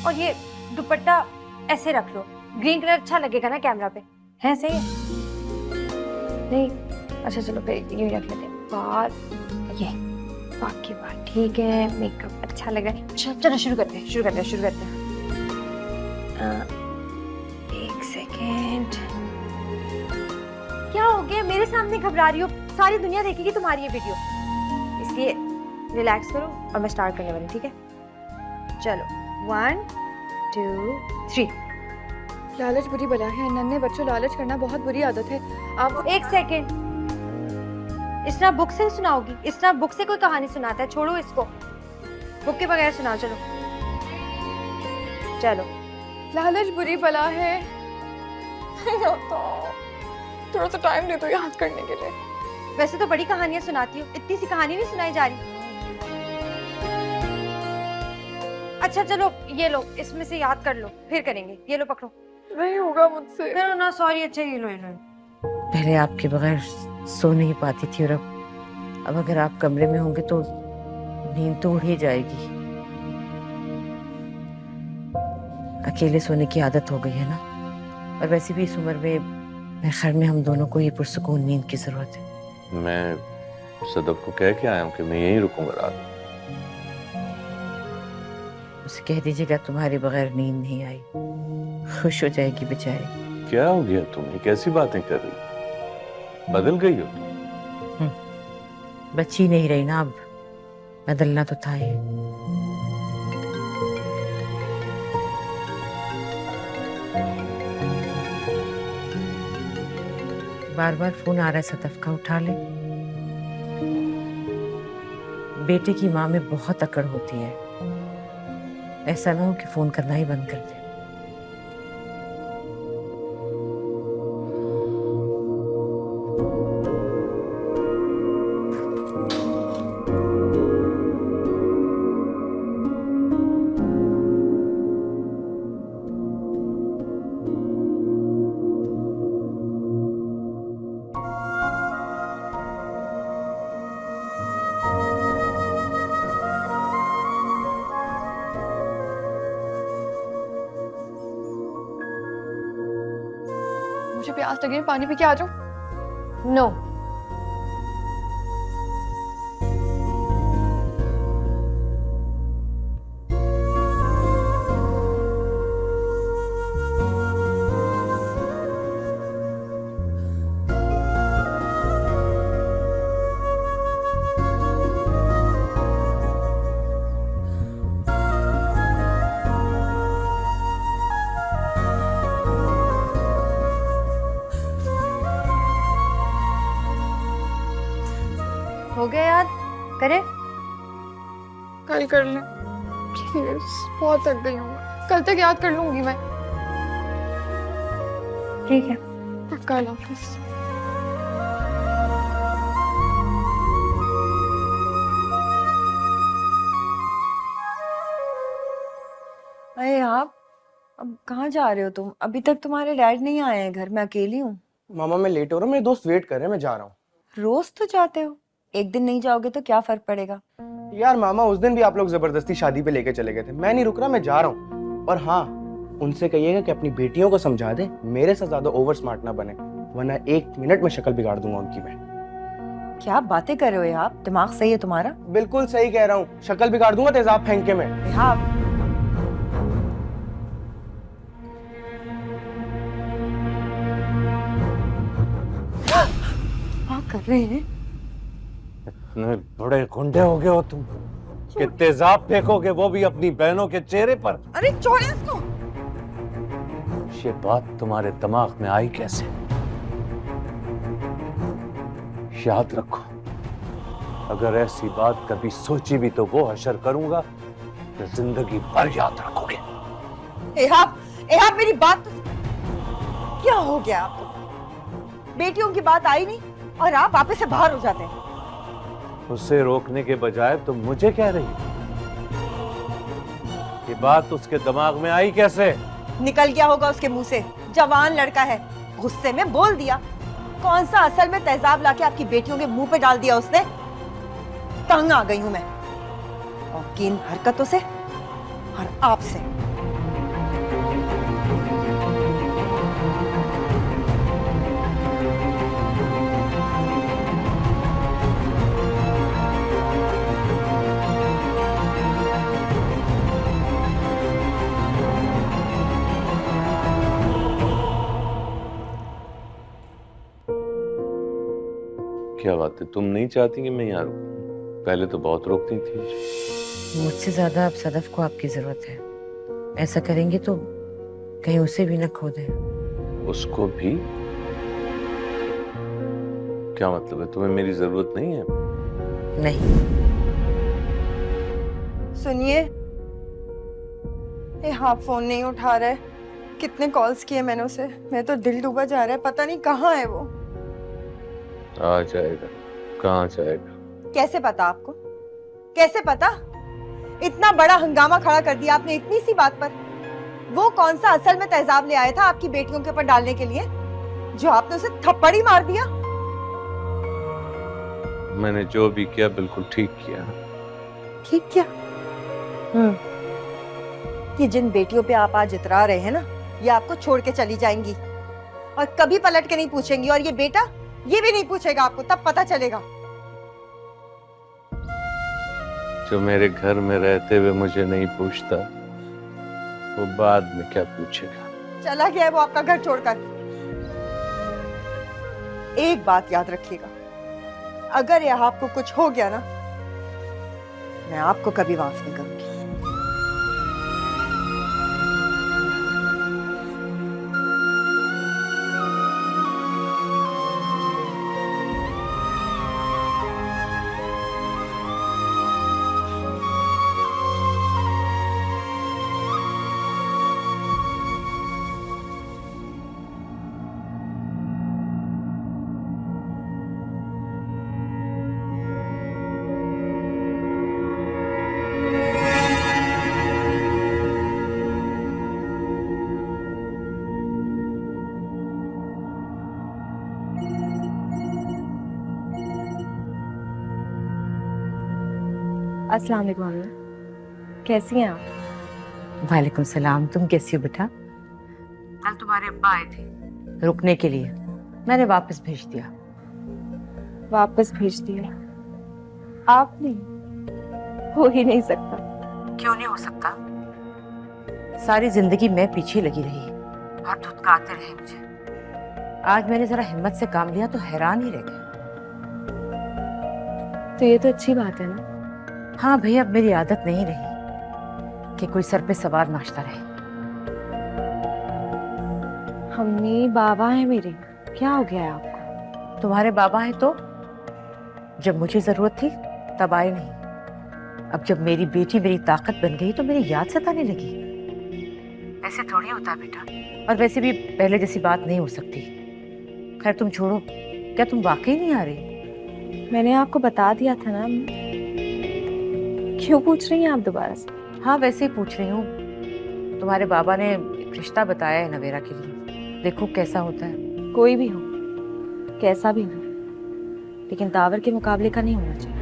और ये दुपट्टा ऐसे रख लो, ग्रीन कलर अच्छा लगेगा ना कैमरा पे, है सही है? नहीं, अच्छा चलो फिर ये रख लेते हैं। बाल ये बाकी बात ठीक है, मेकअप अच्छा लगा। चलो शुरू करते हैं। एक सेकेंड, क्या हो गया? मेरे सामने घबरा रही हो, सारी दुनिया देखेगी तुम्हारी ये वीडियो, इसलिए रिलैक्स करो और मैं स्टार्ट करने वाली हूँ, ठीक है? चलो 1 2 3। लालच बुरी बला है, नन्हे बच्चों लालच करना बहुत बुरी आदत है। आप एक सेकेंड, इस तरह बुक से सुनाओगी? इस तरह बुक से कोई कहानी सुनाता है? छोड़ो इसको, बुक के बगैर सुनाओ। चलो चलो। लालच बुरी बला है। थोड़ा सा टाइम दे दो याद करने के लिए। वैसे तो बड़ी कहानियां सुनाती हो, इतनी सी कहानी नहीं सुनाई जा रही। अच्छा चलो ये लो, इसमें से याद कर लो, फिर करेंगे। ये लो पकड़ो। नहीं होगा मुझसे। ना सॉरी। अच्छा ये लो। पहले आपके बगैर सो नहीं पाती थी, और अब अगर आप कमरे में होंगे तो नींद तो उड़ ही जाएगी। अकेले सोने की आदत हो गई है ना, और वैसे भी इस उम्र में मेरे ख्याल में हम दोनों को ही पुरसुकून नींद की जरूरत है। मैं सदफ को कह के आया हूँ कि मैं यहीं रुकूंगा रात। उसे कह दीजिएगा तुम्हारे बगैर नींद नहीं आई, खुश हो जाएगी बेचारी। क्या हो गया तुम्हें? कैसी बातें कर रही? बदल गई हो? बच्ची नहीं रही ना, अब बदलना तो था ही। बार बार फोन आ रहा है सदफ का, उठा ले। बेटे की माँ में बहुत अकड़ होती है, ऐसा ना हो कि फोन करना ही बंद कर दे। मुझे प्यास लगी है, पानी पी के आ जाओ। नो। हो गया याद? करे? कल कर लें प्लीज, बहुत थक गई हूँ। कल तक याद कर लूंगी मैं। ठीक है। पक्का। अल्लाह हाफिज़। अरे आप अब कहाँ जा रहे हो तुम? अभी तक तुम्हारे डैड नहीं आए हैं घर, मैं अकेली हूँ। मामा मैं लेट हो रहा हूँ, मेरे दोस्त वेट कर रहे हैं, मैं जा रहा हूँ। रोज तो जाते हो, एक दिन नहीं जाओगे तो क्या फर्क पड़ेगा? यार मामा उस दिन भी आप लोग जबरदस्ती शादी पे लेके चले गए थे, मैं नहीं रुक रहा, मैं जा रहा हूँ। और हाँ, उनसे कहिएगा कि अपनी बेटियों को समझा दे, मेरे से ज्यादा ओवर स्मार्ट ना बने, वरना 1 मिनट में शक्ल बिगाड़ दूंगा उनकी मैं। क्या बातें कर रहे हो आप? दिमाग सही है तुम्हारा? बिल्कुल सही कह रहा हूँ, शक्ल बिगाड़ दूंगा तेजाब फेंक के मैं। हाँ। क्या कर रहे हैं? इतने बड़े गुंडे हो गए हो तुम कि तेजाब फेंकोगे, वो भी अपनी बहनों के चेहरे पर। अरे छोड़े इसको। ये बात तुम्हारे दिमाग में आई कैसे? याद रखो, अगर ऐसी बात कभी सोची भी तो वो हशर करूंगा तो जिंदगी भर याद रखोगे। एहाब मेरी बात तो क्या हो गया आपको? बेटियों की बात आई नहीं और आप वापस से बाहर हो जाते हैं। उसे रोकने के बजाय तुम मुझे कह रही हो? ये बात उसके दिमाग में आई कैसे? निकल गया होगा उसके मुंह से, जवान लड़का है, गुस्से में बोल दिया। कौन सा असल में तेजाब लाके आपकी बेटियों के मुंह पे डाल दिया उसने? तंग आ गई हूं मैं, और की इन हरकतों से और आपसे। क्या बात है, तुम नहीं चाहती कि मैं यहाँ रुकूं? पहले तो बहुत रोकती थी मुझे। मुझसे ज्यादा अब सदफ को आपकी जरूरत है। ऐसा करेंगे तो कहीं उसे भी न खो दें। उसको भी? क्या मतलब है, तुम्हें मेरी जरूरत नहीं है? नहीं। सुनिए, ये हाँ फोन नहीं उठा रहा है। कितने कॉल्स किए मैंने उसे, मैं तो दिल डूबा जा रहा है, पता नहीं कहाँ है वो। आ जाएगा, कहाँ जाएगा? कैसे पता आपको? कैसे पता? इतना बड़ा हंगामा खड़ा कर दिया आपने इतनी सी बात पर। वो कौन सा असल में तेजाब ले आया था आपकी बेटियों के ऊपर डालने के लिए, जो आपने उसे थप्पड़ ही मार दिया? मैंने जो भी किया बिल्कुल ठीक किया। ठीक क्या? कि जिन बेटियों पे आप आज इतरा रहे हैं ना, ये आपको छोड़ के चली जाएंगी और कभी पलट के नहीं पूछेंगी, और ये बेटा ये भी नहीं पूछेगा आपको, तब पता चलेगा। जो मेरे घर में रहते हुए मुझे नहीं पूछता, वो बाद में क्या पूछेगा? चला गया है वो आपका घर छोड़कर। एक बात याद रखिएगा, अगर यह आपको कुछ हो गया ना, मैं आपको कभी माफ नहीं करूंगी। अस्सलाम वालेकुम अम्मी, कैसी हैं आप? वालेकुम सलाम। तुम कैसी हो बेटा? कल तुम्हारे अब्बा आए थे रुकने के लिए, मैंने वापस भेज दिया। वापस भेज दिया? आपने? हो ही नहीं सकता। क्यों नहीं हो सकता? सारी जिंदगी मैं पीछे लगी रही और धुतकारते रहे मुझे। आज मैंने जरा हिम्मत से काम लिया तो हैरान ही रह गए। तो ये तो अच्छी बात है ना। हाँ भैया, अब मेरी आदत नहीं रही कि कोई सर पे सवार नाचता रहे। अम्मी बाबा है मेरे, क्या हो गया है आपको? तुम्हारे बाबा हैं तो जब मुझे जरूरत थी तब आए नहीं। अब जब मेरी बेटी मेरी ताकत बन गई तो मेरी याद सताने लगी। ऐसे थोड़ी होता है बेटा, और वैसे भी पहले जैसी बात नहीं हो सकती। खैर तुम छोड़ो, क्या तुम वाकई नहीं आ रही? मैंने आपको बता दिया था ना। क्यों पूछ रही हैं आप दोबारा से? हाँ वैसे ही पूछ रही हूँ। तुम्हारे बाबा ने एक रिश्ता बताया है नवेरा के लिए, देखो कैसा होता है। कोई भी हो, कैसा भी हो, लेकिन दावर के मुकाबले का नहीं होना चाहिए।